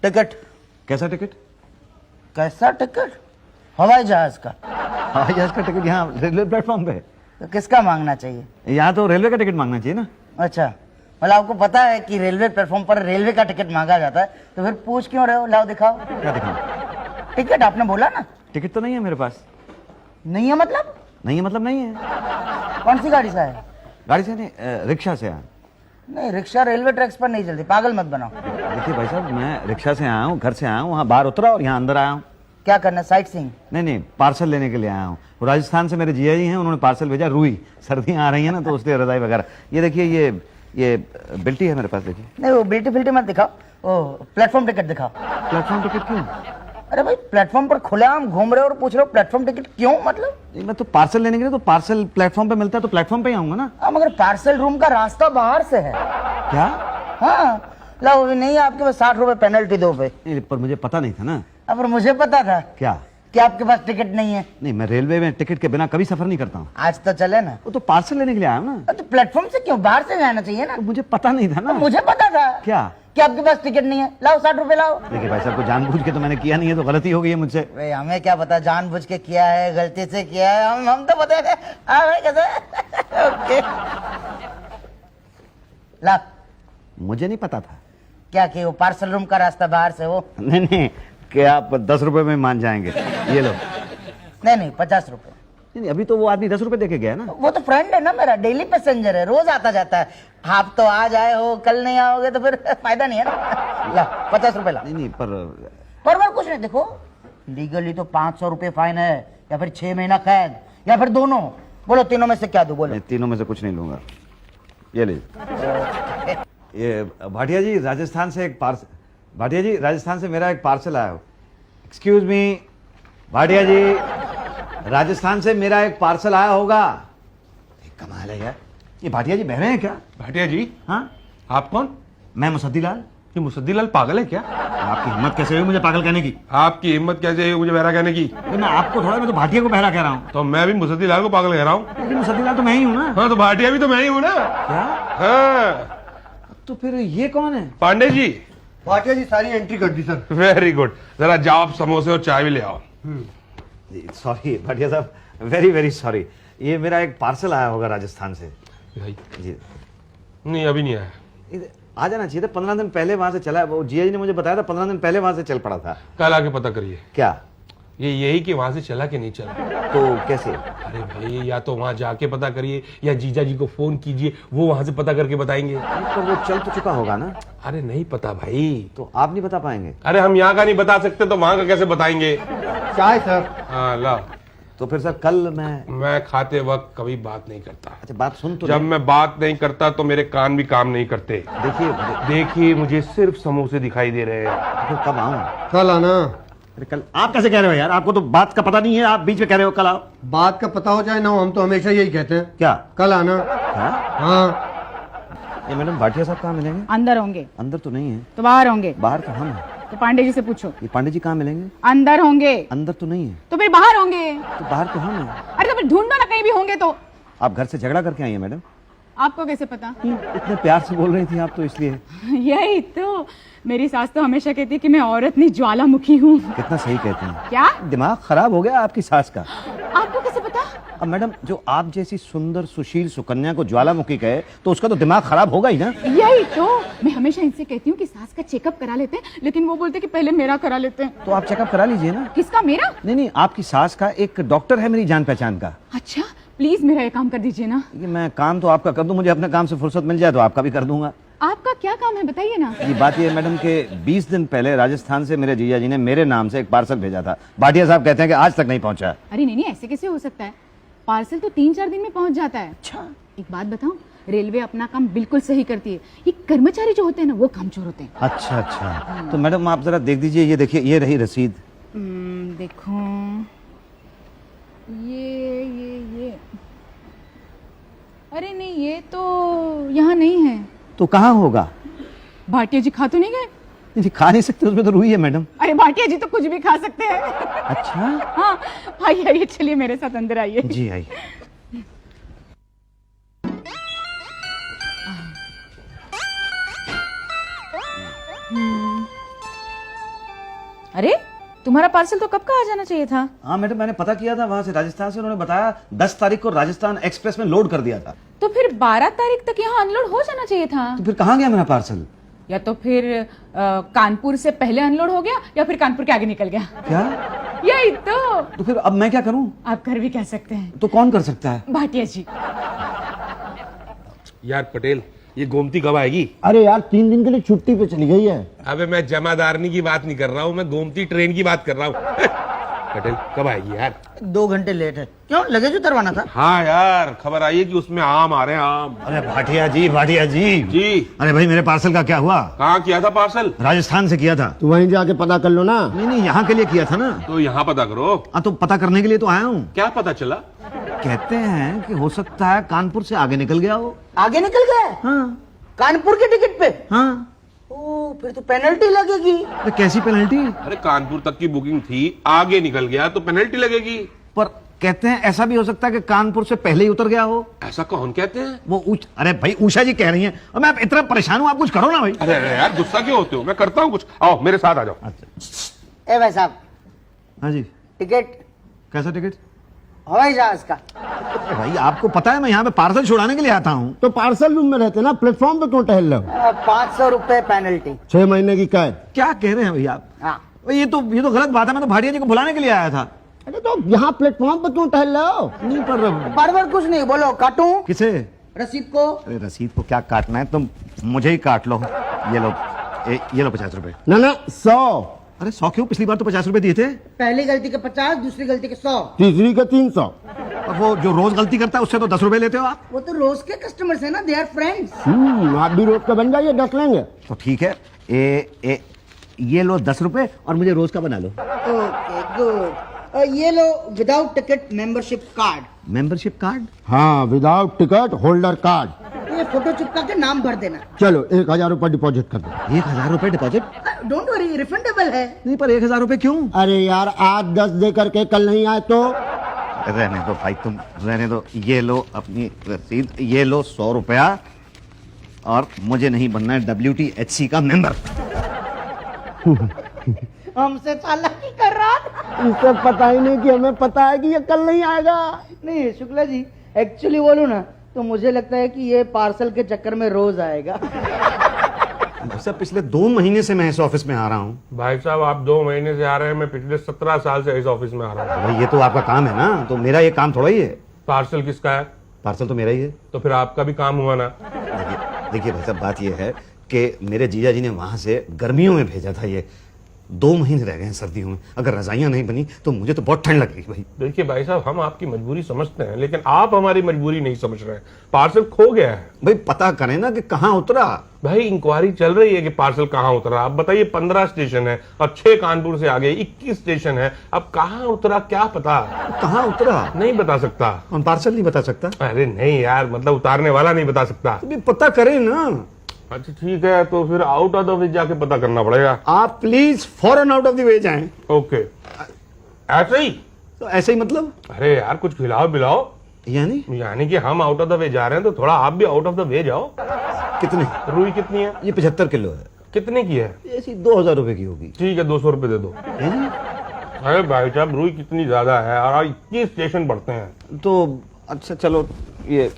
Ticket. कैसा ticket? कैसा ticket? हवाई जहाज का। हवाई जहाज का टिकट यहाँ रेलवे प्लेटफॉर्म पे? तो किसका मांगना चाहिए? यहाँ तो रेलवे का टिकट मांगना चाहिए ना। अच्छा, मतलब आपको पता है कि रेलवे प्लेटफॉर्म पर रेलवे का टिकट मांगा जाता है, तो फिर पूछ क्यों रहे हो? लाओ दिखाओ। क्या दिखाऊं? टिकट आपने बोला ना। टिकट तो नहीं है मेरे पास। नहीं है मतलब? नहीं है मतलब नहीं है। कौन सी गाड़ी से आए? गाड़ी से नहीं, रिक्शा से आया। नहीं, रिक्शा रेलवे ट्रैक्स पर नहीं चलती, पागल मत बनाओ। देखिए भाई साहब, मैं रिक्शा से आया हूँ, घर से आया हूँ, वहाँ बाहर उतरा और यहाँ अंदर आया हूँ। क्या करना, साइट सीइंग? नहीं, पार्सल लेने के लिए आया हूँ। वो राजस्थान से मेरे जिया जी हैं, उन्होंने पार्सल भेजा, रुई। सर्दियाँ आ रही हैं ना, तो उसलिए रजाई वगैरह। ये देखिए, ये बिल्टी है मेरे पास, देखिए। नहीं, वो बिल्टी फिल्टी मत दिखाओ, वो प्लेटफॉर्म टिकट दिखाओ। प्लेटफॉर्म टिकट क्यों? अरे भाई, प्लेटफॉर्म पर खुलेआम घूम रहे हो और पूछ रहे हो प्लेटफॉर्म टिकट क्यों? मतलब मैं तो पार्सल लेने के लिए, तो पार्सल प्लेटफॉर्म पे मिलता है, तो प्लेटफॉर्म पे ही आऊंगा ना। मगर पार्सल रूम का रास्ता बाहर से है। क्या? हाँ, लाओ, नहीं आपके पास 60 रुपए पेनल्टी दो पे। पर मुझे पता नहीं था ना। अब मुझे पता था। क्या? कि आपके पास टिकट नहीं है। नहीं, मैं रेलवे में टिकट के बिना कभी सफर नहीं करता हूँ। आज तो चले ना। वो तो पार्सल लेने के लिए आया हूँ ना। तो प्लेटफॉर्म से क्यों, बाहर से जाना चाहिए ना। तो मुझे पता नहीं था ना। मुझे पता था। क्या? कि आपके पास टिकट नहीं है। लाओ 60 रुपए लाओ। देखिए भाई साहब, को जानबूझ के तो मैंने किया नहीं है, तो गलती हो गई है मुझसे। भाई हमें क्या पता जानबूझ के किया है, गलती से किया है, हम तो बता रहे। हाँ भाई, कैसे? ओके, ला। मुझे नहीं पता था। क्या कि वो पार्सल रूम का रास्ता बाहर से वो? नहीं, क्या आप 10 रुपए में मान जाएंगे? ये लो। नहीं, 50 रुपए। नहीं, अभी तो वो आदमी 10 रुपए देके गया ना। वो तो फ्रेंड है ना मेरा, डेली पैसेंजर है, रोज आता जाता है। आप तो आज आए हो, कल नहीं आओगे तो फिर फायदा नहीं है ना। ला 50 रुपए ला। नहीं, पर कुछ नहीं, देखो लीगली तो 500 रुपए फाइन है, या फिर 6 महीना कैद, या फिर दोनों। बोलो तीनों में से क्या दूं? बोलो। तीनों में से कुछ नहीं लूंगा। ये ले। ये भाटिया जी, राजस्थान से एक पार्सल। भाटिया जी, राजस्थान से मेरा एक पार्सल आया हो। एक्सक्यूज मी भाटिया जी, राजस्थान से मेरा एक पार्सल आया होगा। कमाल है यार, ये भाटिया जी बह रहे हैं क्या? भाटिया जी? हाँ। आप कौन? मैं मुसद्दीलाल। ये मुसद्दीलाल पागल है क्या? आपकी हिम्मत कैसे हुई मुझे पागल कहने की? आपकी हिम्मत कैसे हुई मुझे बहरा कहने की? मैं आपको थोड़ा, मैं तो भाटिया को बहरा कह रहा हूँ। तो मैं भी मुसद्दीलाल को पागल कह रहा हूँ। लेकिन मुसद्दीलाल तो मैं ही हूँ ना। हाँ, तो भाटिया भी तो मैं ही हूँ ना। क्या? हाँ। तो फिर ये कौन है? पांडे जी। भाटिया जी सारी एंट्री कर दी सर। वेरी गुड, जरा जाओ आप समोसे और चाय भी ले आओ। सॉरी भाटिया साहब, वेरी वेरी सॉरी। ये मेरा एक पार्सल आया होगा राजस्थान से। जी नहीं, अभी नहीं आया। आ जाना चाहिए था, 15 दिन पहले वहां से चला। वो जिया जी ने मुझे बताया था, 15 दिन पहले वहां से चल पड़ा था। कल आके पता करिए। क्या? ये यही कि वहां से चला कि नहीं चला। तो कैसे? अरे भाई, या तो वहां जाके पता करिए, या जीजा जी को फोन कीजिए, वो वहां से पता करके बताएंगे। तो वो चल तो चुका होगा ना। अरे नहीं पता भाई। तो आप नहीं बता पाएंगे? अरे हम यहाँ का नहीं बता सकते तो वहां का कैसे बताएंगे? चाय सर। हाँ ला। तो फिर सर कल मैं खाते वक्त कभी बात नहीं करता। अच्छा, बात सुन तो। जब मैं बात नहीं करता तो मेरे कान भी काम नहीं करते। देखिए मुझे सिर्फ समोसे दिखाई दे रहे हैं। फिर कब आऊं? कल आना। अरे कल आप कैसे कह रहे हो यार? आपको तो बात का पता नहीं है, आप बीच में कह रहे हो कल आओ। बात का पता हो चाहे ना हो, हम तो हमेशा यही कहते हैं। क्या? कल आना। क्या? हाँ। ये मैडम भाटिया साहब कहाँ मिलेंगे? अंदर होंगे। अंदर तो नहीं है। तो बाहर होंगे। बाहर तो हम हैं। तो पांडे जी से पूछो। ये पांडे जी कहाँ मिलेंगे? अंदर होंगे। अंदर तो नहीं है। तो फिर बाहर होंगे। तो बाहर तो हम हैं। अरे तो फिर ढूंढो ना, कहीं भी होंगे तो। आप घर से झगड़ा करके आई हैं मैडम? आपको कैसे पता? इतने प्यार से बोल रही थी आप तो, इसलिए। यही तो, मेरी सास तो हमेशा कहती है कि मैं औरत नहीं ज्वालामुखी हूँ। कितना सही कहती हैं। क्या? दिमाग खराब हो गया आपकी सास का। आपको कैसे पता? अब मैडम, जो आप जैसी सुंदर सुशील सुकन्या को ज्वालामुखी कहे तो उसका तो दिमाग खराब होगा ही ना। यही तो, मैं हमेशा इनसे कहती हूँ कि सास का चेकअप करा लेते हैं, लेकिन वो बोलते हैं कि पहले मेरा करा लेते हैं। तो आप चेकअप करा लीजिए ना। किसका? मेरा? नहीं, आपकी सास का एक डॉक्टर है मेरी जान पहचान का। अच्छा, प्लीज मेरा ये काम कर दीजिए ना। मैं काम तो आपका कर दूं, मुझे अपने काम से फुर्सत मिल जाए तो आपका भी कर दूंगा। आपका क्या काम है बताइए ना। ये बात ये मैडम के 20 दिन पहले राजस्थान से मेरे जीजा जी ने मेरे नाम से एक पार्सल भेजा था। भाटिया साहब कहते हैं कि आज तक नहीं पहुंचा। अरे नहीं, ऐसे कैसे हो सकता है? पार्सल तो 3-4 दिन में पहुंच जाता है। अच्छा। एक बात बताऊं, रेलवे अपना काम बिल्कुल सही करती है। ये कर्मचारी जो होते हैं ना, वो कामचोर होते हैं। अच्छा। तो मैडम आप जरा देख दीजिए, ये देखिए, ये रही रसीद। देखो, ये अरे नहीं, ये तो यहाँ नहीं है। तो कहाँ होगा? भाटिया जी खा तो नहीं गए? जी खा नहीं सकते, उसमें तो रुई है मैडम। अरे भाटिया जी तो कुछ भी खा सकते हैं। अच्छा। हाँ, आइए चलिए मेरे साथ अंदर आइए। जी आइए। अरे तुम्हारा पार्सल तो कब का आ जाना चाहिए था। हाँ मैडम, मैंने पता किया था वहां से राजस्थान से, उन्होंने बताया 10 तारीख को राजस्थान एक्सप्रेस में लोड कर दिया था। तो फिर 12 तारीख तक यहाँ अनलोड हो जाना चाहिए था। तो फिर कहाँ गया मेरा पार्सल? या तो फिर कानपुर से पहले अनलोड हो गया या फिर कानपुर के आगे निकल गया। क्या? यही तो फिर अब मैं क्या करूं? आप कर भी कह सकते हैं। तो कौन कर सकता है? भाटिया जी। यार पटेल, ये गोमती कब आएगी? अरे यार 3 दिन के लिए छुट्टी पे चली गई है। अबे मैं जमादारनी की बात नहीं कर रहा हूँ, मैं गोमती ट्रेन की बात कर रहा हूँ। पटेल कब आएगी यार? 2 घंटे लेट है। क्यों, लगेज उतरवाना था? हाँ यार, खबर आई है कि उसमें आम आ रहे हैं, आम। अरे भाटिया जी, भाटिया जी। जी। अरे भाई, मेरे पार्सल का क्या हुआ? कहाँ किया था पार्सल? राजस्थान से किया था। तो वहीं जाके पता कर लो ना। नहीं, यहाँ के लिए किया था ना। तो यहाँ पता करो। तो पता करने के लिए तो आया हूँ। क्या पता चला? कहते हैं कि हो सकता है कानपुर से आगे निकल गया हो। आगे निकल गए? हाँ कानपुर के टिकट पे? हाँ। ओ, फिर तो पेनल्टी लगेगी। तो कैसी पेनल्टी? अरे कानपुर तक की बुकिंग थी, आगे निकल गया तो पेनल्टी लगेगी। पर कहते हैं ऐसा भी हो सकता है कि कानपुर से पहले ही उतर गया हो। ऐसा कौन कहते हैं? वो अरे भाई, उषा जी कह रही हैं। और मैं इतना परेशान हूँ, आप कुछ करो ना भाई। अरे अरे यार, गुस्सा क्यों होते हो? मैं करता हूँ कुछ। आओ मेरे साथ आ जाओ। ए भाई साहब, हाँ जी। टिकट? कैसा टिकट? हवाई जहाज का। भाई आपको पता है मैं यहाँ पे पार्सल छुड़ाने के लिए आता हूँ। तो पार्सल रूम में रहते ना, प्लेटफॉर्म पे क्यों टहल रहे हो? 500 रुपए पेनल्टी। 6 महीने की कैद। क्या कह रहे हैं भैया आप? हाँ। ये तो गलत बात है। मैं तो भाटिया जी को बुलाने के लिए आया था। अरे तो यहाँ प्लेटफॉर्म पे क्यों टहल रहे हो? नहीं पर बार कुछ नहीं, बोलो काटूं? किसे? रसीद को। अरे रसीद को क्या काटना है, तुम मुझे ही काट लो। ये लो, ये लो 50 रुपए। ना 100। अरे 100 क्यों? पिछली बार तो 50 रुपए दिए थे। पहली गलती के 50, दूसरी गलती के 100। तीसरी के 300। और वो जो रोज गलती करता है उससे तो 10 रुपए लेते हो आप। वो तो रोज के कस्टमर्स है ना, दे आर फ्रेंड्स। आप भी रोज का बन जाइए, 10 लेंगे। तो ठीक है, ये लो 10 रुपए और मुझे रोज का बना लो। Okay good. ये लो without ticket membership card. Membership card? हाँ, विदाउट टिकट होल्डर कार्ड। ये फोटो चिपका के नाम भर देना। चलो 1000 रुपए डिपॉजिट कर दो। 1000 रुपए डिपॉजिट? डोंट वरी, रिफंडेबल है। नहीं पर 1000 रुपए क्यों? अरे यार, आज 10 दे करके कल नहीं आए तो? रहने दो भाई, तुम रहने दो। ये लो अपनी रसीद, ये लो 100 रुपया। और मुझे नहीं बनना है WTHC का मेंबर। हमसे चालाकी कर रहा था। इसे पता ही नहीं कि हमें पता है कि ये कल नहीं आएगा। नहीं शुक्ला जी, एक्चुअली बोलूं ना तो मुझे लगता है कि ये पार्सल के चक्कर में रोज आएगा। सर पिछले 2 महीने से मैं इस ऑफिस में आ रहा हूँ। भाई साहब, आप 2 महीने से आ रहे हैं, मैं पिछले 17 साल से इस ऑफिस में आ रहा हूँ। भाई ये तो आपका काम है ना, तो मेरा ये काम थोड़ा ही है। पार्सल किसका है? पार्सल तो मेरा ही है। तो फिर आपका भी काम हुआ ना। देखिए भाई साहब, बात ये है कि मेरे जीजा जी ने वहां से गर्मियों में भेजा था। ये 2 महीने रह गए हैं सर्दियों में। अगर रजाइयां नहीं बनी तो मुझे तो बहुत ठंड लग रही भाई। देखिए भाई साहब, हम आपकी मजबूरी समझते हैं, लेकिन आप हमारी मजबूरी नहीं समझ रहे हैं। पार्सल खो गया है। भाई पता करें ना कि कहाँ उतरा। भाई इंक्वायरी चल रही है कि पार्सल कहाँ उतरा। आप बताइए, 15 स्टेशन है और 6 कानपुर से आगे 21 स्टेशन है। अब कहाँ उतरा क्या पता? कहाँ उतरा नहीं बता सकता। हम पार्सल नहीं बता सकता? अरे नहीं यार, मतलब उतारने वाला नहीं बता सकता। तो भी पता करें ना। अच्छा ठीक है, तो फिर आउट ऑफ द वे जाके पता करना पड़ेगा। आप please foreign out of the way जाएं। ओके, ऐसे ही? तो ऐसे ही मतलब? अरे यार, कुछ खिलाओ पिलाओ। यानी कि हम आउट ऑफ द वे जा रहे हैं तो थोड़ा आप भी आउट ऑफ द वे जाओ। कितने? रुई कितनी है? ये 75 किलो है। कितने की है? ऐसी 2000 रुपए की होगी। ठीक है, 200 रुपए दे दो। है जी? अरे भाई साहब, रुई कितनी ज्यादा है और 21 स्टेशन पड़ते हैं। तो अच्छा चलो, ये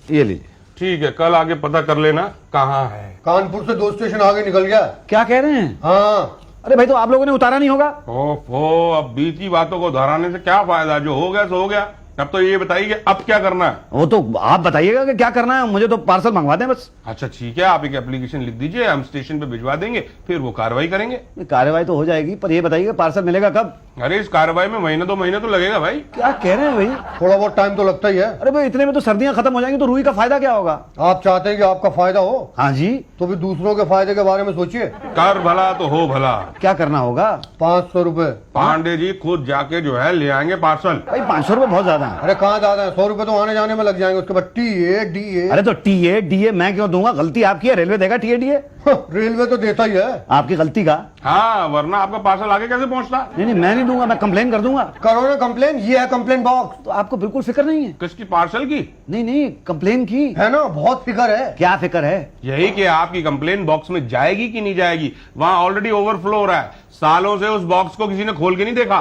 लीजिए। ठीक है, कल आगे पता कर लेना कहाँ है। कानपुर से 2 स्टेशन आगे निकल गया। क्या कह रहे हैं? हाँ। अरे भाई, तो आप लोगों ने उतारा नहीं होगा? ओफो, अब बीती बातों को दोहराने से क्या फायदा? जो हो गया सो हो गया। अब तो ये बताइए कि अब क्या करना है? वो तो आप बताइएगा कि क्या करना है। मुझे तो पार्सल मंगवा दें बस। अच्छा ठीक है, आप एक एप्लीकेशन लिख दीजिए, हम स्टेशन पे भिजवा देंगे, फिर वो कार्रवाई करेंगे। कार्रवाई तो हो जाएगी, पर ये बताइए पार्सल मिलेगा कब? अरे इस कार्रवाई में महीना 2 महीने तो लगेगा भाई। क्या कह रहे हैं भाई? थोड़ा बहुत टाइम तो लगता ही है। अरे भाई, इतने में तो सर्दियां खत्म हो जाएंगी, तो रुई का फायदा क्या होगा? आप चाहते हैं कि आपका फायदा हो, हाँ जी। तो भी दूसरों के फायदे के बारे में सोचिए। कर भला तो हो भला। क्या करना होगा? 500 रुपए। पांडे जी खुद जाके जो है ले आएंगे पार्सल। भाई 500 रुपए बहुत ज्यादा ज्यादा है। अरे कहाँ ज्यादा है, 100 रुपए तो आने जाने में लग जाएंगे, उसके बाद TA DA। अरे तो टीए डीए मैं क्यों दूंगा? गलती आपकी है, रेलवे देगा टीए डीए? रेलवे तो देता ही है। आपकी गलती का। हाँ, वरना आपका पार्सल आगे कैसे पहुंचता? नहीं मैं नहीं दूंगा, मैं कंप्लेन कर दूंगा। करो ना कंप्लेन, ये है कंप्लेन बॉक्स। तो आपको बिल्कुल फिक्र नहीं है? किसकी, पार्सल की? नहीं कंप्लेन की है ना, बहुत फिक्र है। क्या फिक्र है? यही कि आपकी कंप्लेन बॉक्स में जाएगी कि नहीं जाएगी। वहां ऑलरेडी ओवरफ्लो हो रहा है, सालों से उस बॉक्स को किसी ने खोल के नहीं देखा।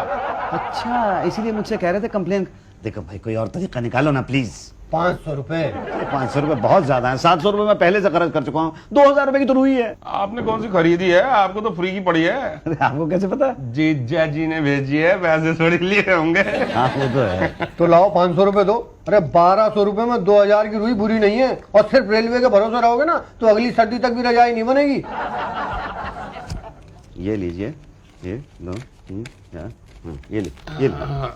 अच्छा, इसीलिए मुझसे कह रहे थे कंप्लेन। देखो भाई, कोई और तरीका निकालो ना प्लीज। 500 रुपए। 500 रुपए बहुत ज्यादा है। 700 रुपए मैं पहले से खर्च कर चुका हूँ। 2000 रुपए की तो रुई है। आपने कौन सी खरीदी है? आपको तो फ्री की पड़ी है। अरे आपको कैसे पता? जीजा जी ने भेजी है, पैसे थोड़ी लिए होंगे। हाँ वो तो है। तो लाओ 500 रुपए दो। अरे 1200 रुपए में 2000 की रुई बुरी नहीं है। और सिर्फ रेलवे के भरोसे रहोगे ना तो अगली सर्दी तक भी रजाई नहीं बनेगी। ये लीजिए, ये 2 3 4 ये ले।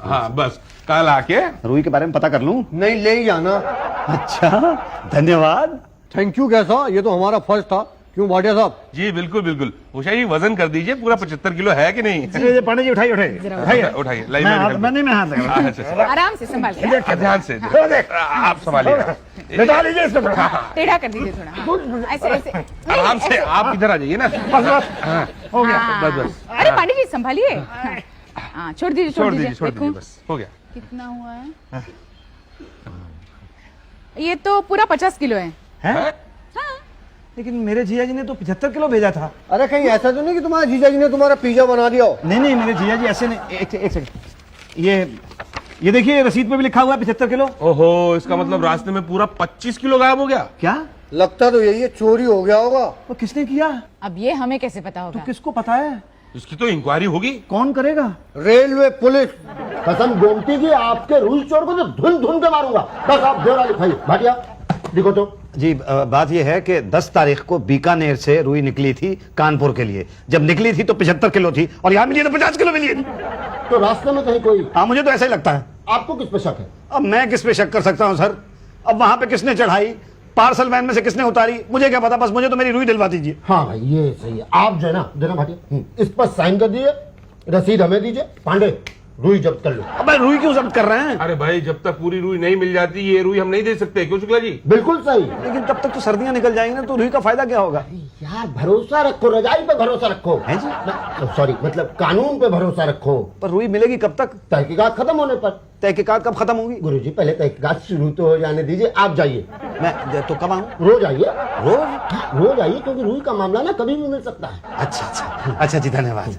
हाँ बस, कल आके रुई के बारे में पता कर लूं? नहीं, ले ही जाना। अच्छा, धन्यवाद। थैंक यू कैसा, ये तो हमारा फर्ज था। क्यों भाटिया साहब? जी बिल्कुल बिल्कुल। उषा जी वजन कर दीजिए, पूरा 75 किलो है कि नहीं? ये पांडे जी उठाइए उठाइए, लाइए, मैं मेरी हाथ लगा रहा हूं। अच्छा, आराम से संभालिए, ध्यान से आप संभालिएगा। लेटा लीजिए इसको। टेढ़ा कर दीजिए थोड़ा। हाँ, ऐसे ऐसे आराम से आप इधर आ जाइए ना। हाँ, हो गया। हाँ। बस। अरे पांडे जी संभालिए। हाँ, छोड़ दीजिए छोड़ दीजिए देखूं बस, हो गया। कितना हुआ है। ये तो पूरा 50 किलो है। हैं? लेकिन मेरे जीजा जी ने तो 75 किलो भेजा था। अरे कहीं ऐसा तो नहीं कि तुम्हारे जीजा जी ने तुम्हारा पिज्जा बना दिया हो? नहीं मेरे जीजा जी ऐसे नहीं। एक सेकंड, ये देखिए रसीद पे भी लिखा हुआ है 75 किलो। ओहो, इसका मतलब रास्ते में पूरा 25 किलो गायब हो गया। क्या? लगता तो यही है, चोरी हो गया होगा। तो किसने किया? अब ये हमें कैसे पता होगा? तो किसको पता है? इसकी तो इंक्वायरी होगी। कौन करेगा? Railway police. कसम गोमती की, आपके रुई चोर को तो धुन धुन के मारूंगा। बस आप ब्यौरा लिखाइए। भाटिया देखो तो। जी बात यह है कि 10 तारीख को बीकानेर से रुई निकली थी कानपुर के लिए। जब निकली थी तो 75 किलो थी और यहाँ मिली तो 50 किलो मिली थी। तो रास्ते में कहीं कोई? हाँ, मुझे तो ऐसा ही लगता है। आपको किस पे शक है? अब मैं किस पे शक कर सकता हूँ सर? अब वहां पे किसने चढ़ाई, पार्सल वैन में से किसने उतारी, मुझे क्या पता। बस मुझे तो मेरी रुई दिलवा दीजिए। हाँ भाई ये सही है। आप जो है ना देना भाटिया, इस पर साइन कर दीजिए, रसीद हमें दीजिए। पांडे रुई जब्त कर लो। अब भाई रुई क्यों जब्त कर रहे हैं? अरे भाई, जब तक पूरी रुई नहीं मिल जाती ये रुई हम नहीं दे सकते। क्यों शुक्ला जी? बिल्कुल सही। लेकिन तब तक तो सर्दियां निकल जाएंगी ना, तो रुई का फायदा क्या होगा? यार भरोसा रखो, रजाई पे भरोसा रखो। है जी? सॉरी, मतलब कानून पे भरोसा रखो। पर रुई मिलेगी कब तक? तहकीकात खत्म होने पर। तहकीकात कब खत्म होगी? गुरुजी पहले तहकीकात शुरू तो हो जाने दीजिए। आप जाइए, मैं तो कब आऊं? रोज आइए। रोज? रोज आइए, क्योंकि रुई का मामला ना कभी भी मिल सकता है। अच्छा जी, धन्यवाद।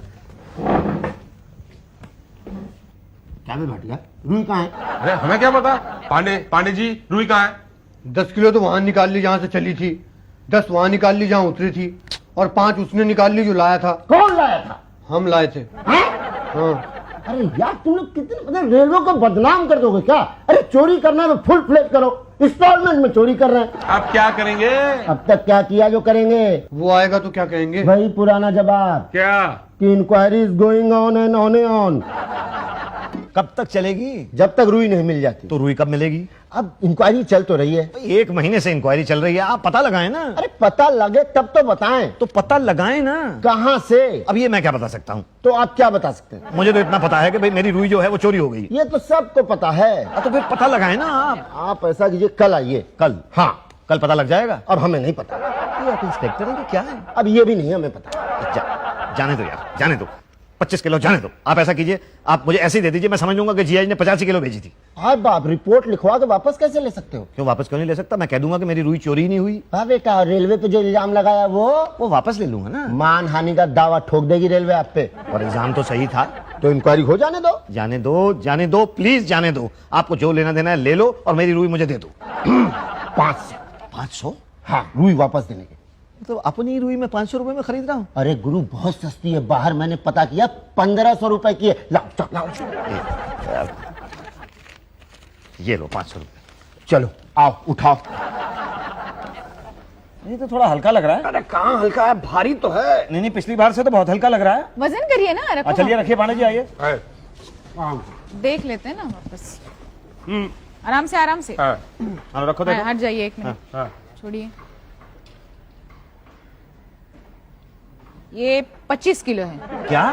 क्या भी भाटिया, रुई कहाँ है? अरे हमें क्या पता। पांडे जी, रुई कहाँ है? 10 किलो तो वहां निकाल ली जहां से चली थी, 10 वहां निकाल ली जहां उतरी थी, और 5 उसने निकाल ली जो लाया था। कौन लाया था? हम लाए थे। हाँ? हाँ। अरे यार तुम लोग कितने, मतलब रेलवे को बदनाम कर दोगे क्या? अरे चोरी करना है तो फुल फ्लेज करो, इंस्टॉलमेंट में चोरी कर रहे हैं। आप क्या करेंगे? अब तक क्या किया जो करेंगे? वो आएगा तो क्या कहेंगे? वही पुराना जवाब क्या? कि inquiry is going on and on. कब तक चलेगी? जब तक रुई नहीं मिल जाती। तो रुई कब मिलेगी? अब इंक्वायरी चल तो रही है। 1 महीने से इंक्वायरी चल रही है, आप पता लगाएं ना। अरे पता लगे तब तो बताएं। तो पता लगाएं ना। कहाँ से? अब ये मैं क्या बता सकता हूँ? तो आप क्या बता सकते हैं? मुझे तो इतना पता है कि भाई मेरी रुई जो है वो चोरी हो गई। ये तो सबको पता है। तो फिर पता लगाएं ना आप ऐसा कीजिए, कल आइए। कल? हाँ, कल पता लग जाएगा। अब हमें नहीं पता। ये आप इंस्पेक्टर हैं कि क्या है? अब ये भी नहीं हमें पता। जाने दो यार, जाने दो। 25 किलो जाने दो। आप ऐसा कीजिए, आप मुझे ऐसे ही दे दीजिए, मैं समझ लूंगा कि जीआई ने 85 किलो भेजी थी। अब आप रिपोर्ट लिखवा के वापस कैसे ले सकते हो? क्यों वापस क्यों नहीं ले सकता? मैं कह दूंगा कि मेरी रुई चोरी नहीं हुई। हाँ बेटा, रेलवे पे जो इल्जाम लगाया वो वापस ले लूंगा ना। मान हानि का दावा ठोक देगी रेलवे आप पे। और एग्जाम तो सही था। तो इंक्वायरी हो जाने दो। जाने दो प्लीज, जाने दो। आपको जो लेना देना है ले लो और मेरी रुई मुझे दे दो। 500। हाँ, रुई वापस देने के। तो अपनी रुई में 500 रुपए में खरीद रहा हूँ। अरे गुरु बहुत सस्ती है, बाहर मैंने पता किया 1500 रुपए की है। लाओ लाओ। ये लो 500 रुपए। चलो आओ उठाओ। ये तो थोड़ा हल्का लग रहा है। अरे कहाँ हल्का है, भारी तो है। नहीं पिछली बार से तो बहुत हल्का लग रहा है। वजन करिए ना, रखो। चलिए रखिए पांडे जी, आइए। देख लेते हैं ना वापस। आराम से आराम से। रखो देखो। हट जाइए 1 मिनट, छोड़िए। ये 25 किलो है। क्या?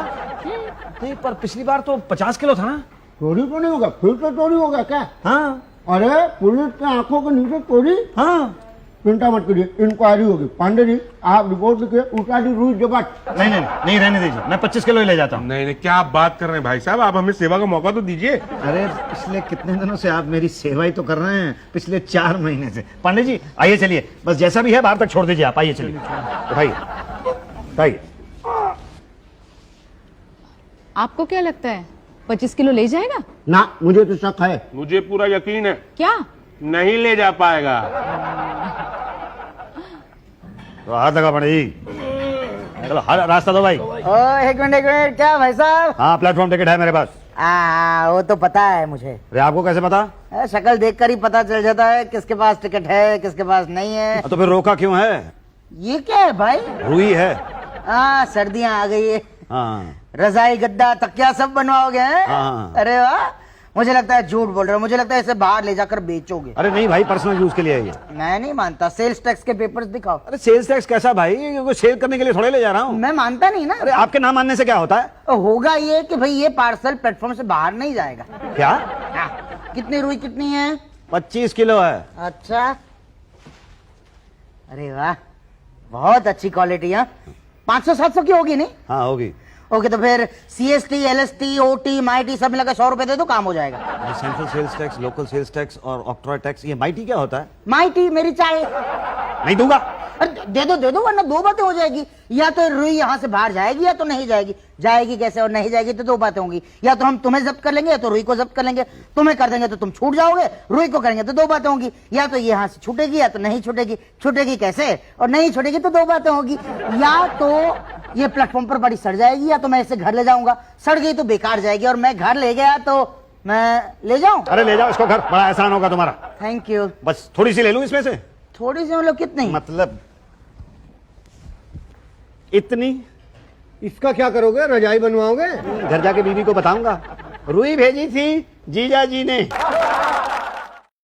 नहीं पर पिछली बार तो 50 किलो था ना। चोरी तो नहीं होगा, फिर तो चोरी होगा क्या? हाँ अरे पुलिस के आंखों के नीचे चोरी? हाँ। चिंता मत करिए, इंक्वायरी होगी। पांडे जी आप रिपोर्ट लिखिए, उठा दी रुई जगत। नहीं नहीं नहीं, रहने दीजिए, मैं 25 किलो ही ले जाता हूँ। नहीं नहीं, क्या आप बात कर रहे हैं भाई साहब, आप हमें सेवा का मौका तो दीजिए। अरे पिछले कितने दिनों से आप मेरी सेवा ही तो कर रहे हैं, पिछले 4 महीने से। पांडे जी आइए, चलिए, बस जैसा भी है बाहर तक छोड़ दीजिए आप। आइए चलिए, उठाइए उठाइए। आपको क्या लगता है 25 किलो ले जाएगा? ना, मुझे तो शक है। मुझे पूरा यकीन है क्या? नहीं ले जा पाएगा। तो हाथ लगा पांडे जी, चलो रास्ता दो भाई। एक मिनट, क्या भाई साहब? हाँ, प्लेटफॉर्म टिकट है मेरे पास। वो तो पता है मुझे। अरे आपको कैसे पता? शक्ल देखकर ही पता चल जाता है किसके पास टिकट है किसके पास नहीं है। तो फिर रोका क्यों है? ये क्या है भाई? रुई है। सर्दियां आ गई है, हाँ रजाई गद्दा तकिया सब बनवाओगे हैं? हाँ। अरे वाह, मुझे लगता है झूठ बोल रहे हो, मुझे लगता है इसे बाहर ले जाकर बेचोगे। अरे नहीं भाई, पर्सनल यूज के लिए है ये। मैं नहीं मानता, सेल्स टैक्स के पेपर्स दिखाओ। अरे सेल्स टैक्स कैसा भाई, ये सेल करने के लिए थोड़े ले जा रहा हूँ। मैं मानता नहीं ना। अरे आपके ना मानने से क्या होता है? होगा ये कि भाई ये पार्सल प्लेटफॉर्म से बाहर नहीं जाएगा। क्या? कितनी रुई कितनी है? 25 किलो है। अच्छा, अरे वाह, बहुत अच्छी क्वालिटी है। 500-700 की होगी नहीं? हाँ होगी। ओके, तो फिर CST, LST, OT, MIT सब मिलाकर 100 रुपए दे दो, काम हो जाएगा। Central sales tax, local sales tax और ऑक्ट्रॉय टैक्स, ये माइटी क्या होता है? MIT मेरी चाय। नहीं दूंगा। अरे दे दो, वरना दो बातें हो जाएगी। या तो रुई यहाँ से बाहर जाएगी या तो नहीं जाएगी। जाएगी कैसे और नहीं जाएगी तो दो बातें होंगी। या तो हम तुम्हें जब्त कर लेंगे या तो रुई को जब्त कर लेंगे। तुम्हें कर देंगे तो तुम छूट जाओगे, रुई को करेंगे तो दो बातें होंगी। या तो ये यहाँ से छूटेगी या तो नहीं छूटेगी। छूटेगी कैसे और नहीं छूटेगी तो दो बातें होगी। या तो ये प्लेटफॉर्म पर बड़ी सड़ जाएगी या तो मैं इसे घर ले जाऊंगा। सड़ गई तो बेकार जाएगी और मैं घर ले गया तो मैं ले जाऊं। अरे ले जाओ इसको घर, बड़ा एहसान होगा तुम्हारा। Thank you. बस थोड़ी सी ले लूं इसमें से? थोड़ी सी मतलब कितनी? मतलब इतनी। इसका क्या करोगे, रजाई बनवाओगे? घर जाके बीवी को बताऊंगा, रुई भेजी थी जीजा जी ने।